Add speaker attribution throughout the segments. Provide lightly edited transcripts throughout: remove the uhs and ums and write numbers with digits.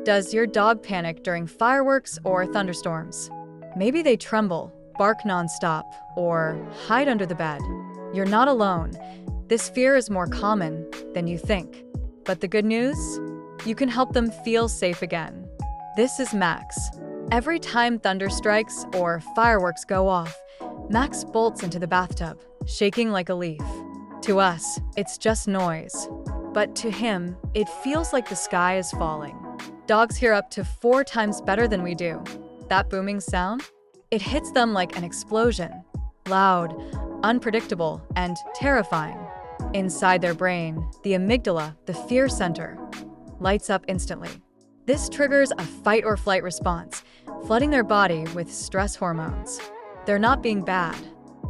Speaker 1: Does your dog panic during fireworks or thunderstorms? Maybe they tremble, bark nonstop, or hide under the bed. You're not alone. This fear is more common than you think. But the good news? You can help them feel safe again. This is Max. Every time thunder strikes or fireworks go off, Max bolts into the bathtub, shaking like a leaf. To us, it's just noise. But to him, it feels like the sky is falling. Dogs hear up to 4 times better than we do. That booming sound? It hits them like an explosion. Loud, unpredictable, and terrifying. Inside their brain, the amygdala, the fear center, lights up instantly. This triggers a fight or flight response, flooding their body with stress hormones. They're not being bad.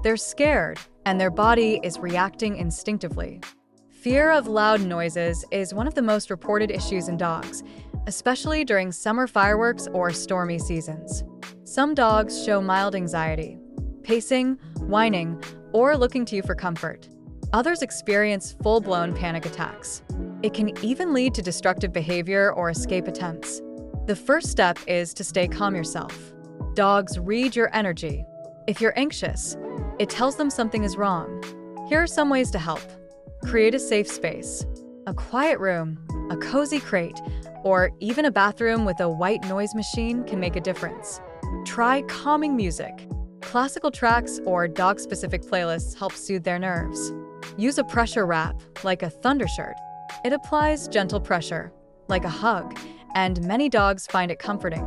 Speaker 1: They're scared, and their body is reacting instinctively. Fear of loud noises is one of the most reported issues in dogs, especially during summer fireworks or stormy seasons. Some dogs show mild anxiety, pacing, whining, or looking to you for comfort. Others experience full-blown panic attacks. It can even lead to destructive behavior or escape attempts. The first step is to stay calm yourself. Dogs read your energy. If you're anxious, it tells them something is wrong. Here are some ways to help. Create a safe space. A quiet room, a cozy crate, or even a bathroom with a white noise machine can make a difference. Try calming music. Classical tracks or dog-specific playlists help soothe their nerves. Use a pressure wrap, like a thunder shirt. It applies gentle pressure, like a hug, and many dogs find it comforting.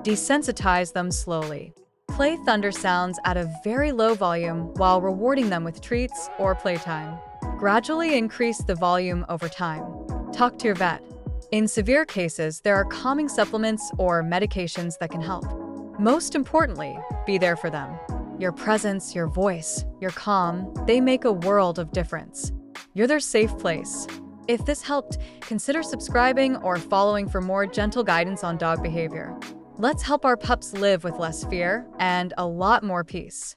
Speaker 1: Desensitize them slowly. Play thunder sounds at a very low volume while rewarding them with treats or playtime. Gradually increase the volume over time. Talk to your vet. In severe cases, there are calming supplements or medications that can help. Most importantly, be there for them. Your presence, your voice, your calm, they make a world of difference. You're their safe place. If this helped, consider subscribing or following for more gentle guidance on dog behavior. Let's help our pups live with less fear and a lot more peace.